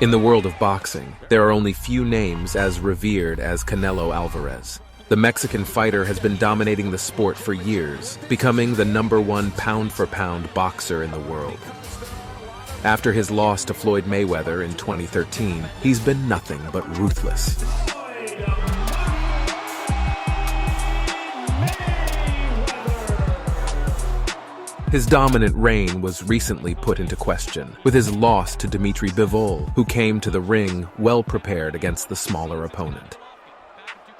In the world of boxing, there are only few names as revered as Canelo Alvarez. The Mexican fighter has been dominating the sport for years, becoming the #1 pound-for-pound boxer in the world. After his loss to Floyd Mayweather in 2013, he's been nothing but ruthless. His dominant reign was recently put into question with his loss to Dimitri Bivol, who came to the ring well-prepared against the smaller opponent.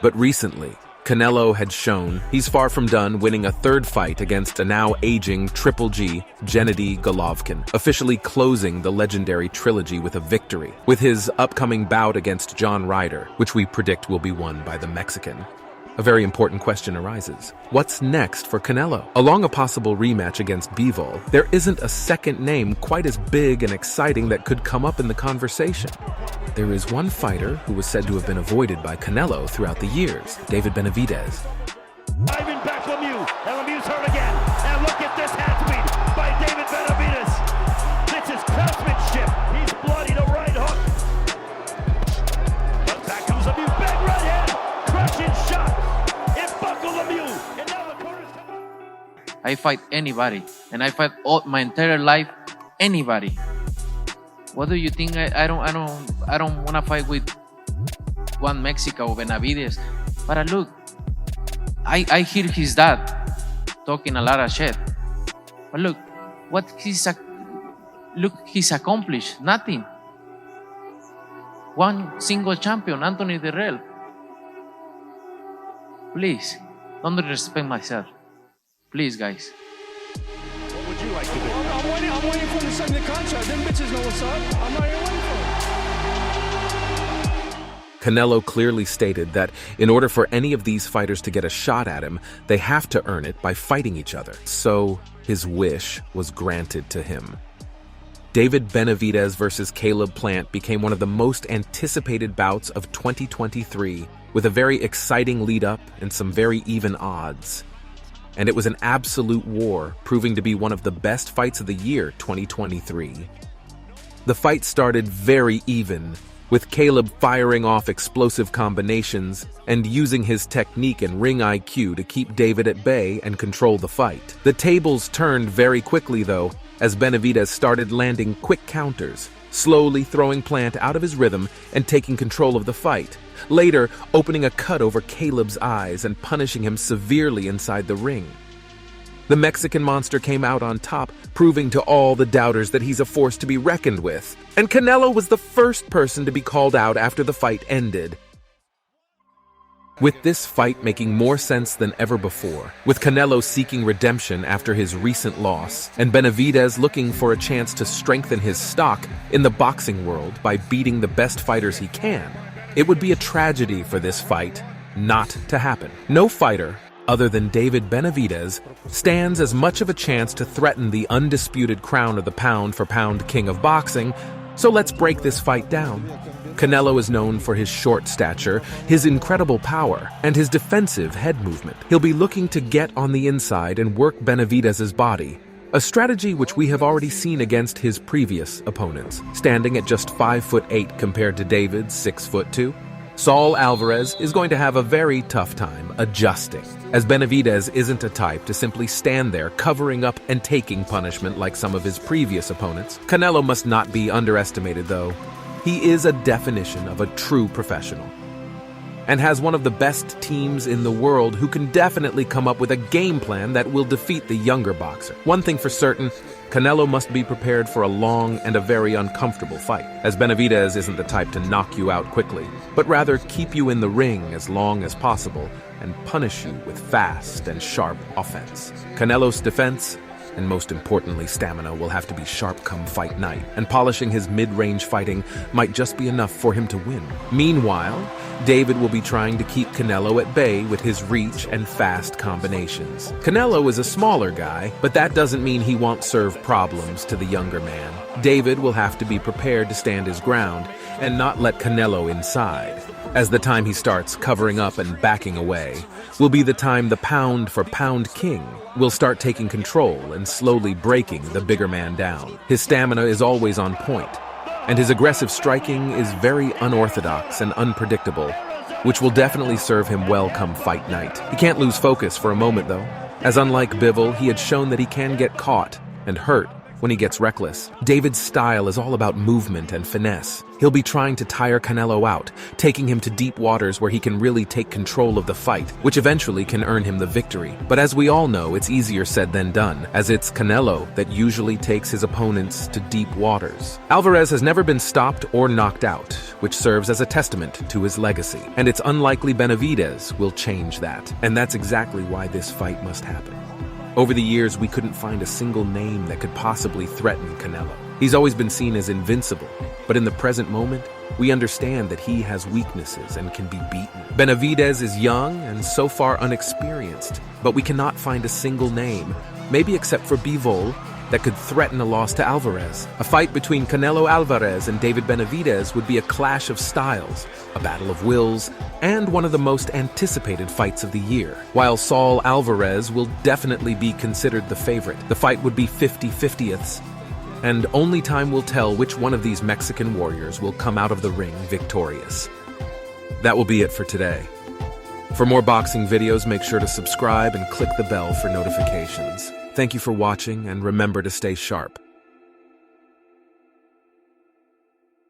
But recently, Canelo had shown he's far from done, winning a third fight against a now aging Triple G, Gennady Golovkin, officially closing the legendary trilogy with a victory, with his upcoming bout against John Ryder, which we predict will be won by the Mexican. A very important question arises. What's next for Canelo? Along a possible rematch against Bivol, there isn't a second name quite as big and exciting that could come up in the conversation. There is one fighter who was said to have been avoided by Canelo throughout the years, David Benavidez. Ivan back Lemieux, and Lemieux's hurt again. And look at this hat speed by David Benavidez. This is craftsmanship. He's bloody to right hook. But back comes Lemieux, big right hand, crushing shot. It buckled Lemieux, and now the corner's coming. I fight anybody, and I fight all my entire life anybody. What do you think? I don't want to fight with Juan Mexico or Benavidez. But look, I hear his dad talking a lot of shit. But look, he's accomplished nothing. One single champion, Anthony Dirrell. Please, don't disrespect myself. Please, guys. What would you like to do? I'm waiting for him to sign the contract. Them bitches know what's up. I'm not even waiting for him. Canelo clearly stated that in order for any of these fighters to get a shot at him, they have to earn it by fighting each other. So his wish was granted to him. David Benavidez versus Caleb Plant became one of the most anticipated bouts of 2023, with a very exciting lead-up and some very even odds. And it was an absolute war, proving to be one of the best fights of the year 2023. The fight started very even, with Caleb firing off explosive combinations and using his technique and ring IQ to keep David at bay and control the fight. The tables turned very quickly, though, as Benavidez started landing quick counters, slowly throwing Plant out of his rhythm and taking control of the fight, later opening a cut over Caleb's eyes and punishing him severely inside the ring. The Mexican monster came out on top, proving to all the doubters that he's a force to be reckoned with. And Canelo was the first person to be called out after the fight ended. With this fight making more sense than ever before, with Canelo seeking redemption after his recent loss, and Benavidez looking for a chance to strengthen his stock in the boxing world by beating the best fighters he can, it would be a tragedy for this fight not to happen. No fighter, other than David Benavidez, stands as much of a chance to threaten the undisputed crown of the pound-for-pound king of boxing, so let's break this fight down. Canelo is known for his short stature, his incredible power, and his defensive head movement. He'll be looking to get on the inside and work Benavidez's body, a strategy which we have already seen against his previous opponents, standing at just 5'8" compared to David's 6'2". Saul Alvarez is going to have a very tough time adjusting, as Benavidez isn't a type to simply stand there covering up and taking punishment like some of his previous opponents. Canelo must not be underestimated, though. He is a definition of a true professional, and has one of the best teams in the world who can definitely come up with a game plan that will defeat the younger boxer. One thing for certain, Canelo must be prepared for a long and a very uncomfortable fight, as Benavidez isn't the type to knock you out quickly, but rather keep you in the ring as long as possible and punish you with fast and sharp offense. Canelo's defense, and most importantly stamina, will have to be sharp come fight night, and polishing his mid-range fighting might just be enough for him to win. Meanwhile, David will be trying to keep Canelo at bay with his reach and fast combinations. Canelo is a smaller guy, but that doesn't mean he won't serve problems to the younger man. David will have to be prepared to stand his ground and not let Canelo inside, as the time he starts covering up and backing away will be the time the pound-for-pound king will start taking control and slowly breaking the bigger man down. His stamina is always on point, And his aggressive striking is very unorthodox and unpredictable, which will definitely serve him well come fight night. He can't lose focus for a moment, though, as unlike Bivol, he had shown that he can get caught and hurt when he gets reckless. David's style is all about movement and finesse. He'll be trying to tire Canelo out, taking him to deep waters where he can really take control of the fight, which eventually can earn him the victory. But as we all know, it's easier said than done, as it's Canelo that usually takes his opponents to deep waters. Alvarez has never been stopped or knocked out, which serves as a testament to his legacy. And it's unlikely Benavidez will change that. And that's exactly why this fight must happen. Over the years, we couldn't find a single name that could possibly threaten Canelo. He's always been seen as invincible, but in the present moment, we understand that he has weaknesses and can be beaten. Benavidez is young and so far unexperienced, but we cannot find a single name, maybe except for Bivol, that could threaten a loss to Alvarez. A fight between Canelo Alvarez and David Benavidez would be a clash of styles, a battle of wills, and one of the most anticipated fights of the year. While Saul Alvarez will definitely be considered the favorite, the fight would be 50-50ths, and only time will tell which one of these Mexican warriors will come out of the ring victorious. That will be it for today. For more boxing videos, make sure to subscribe and click the bell for notifications. Thank you for watching, and remember to stay sharp.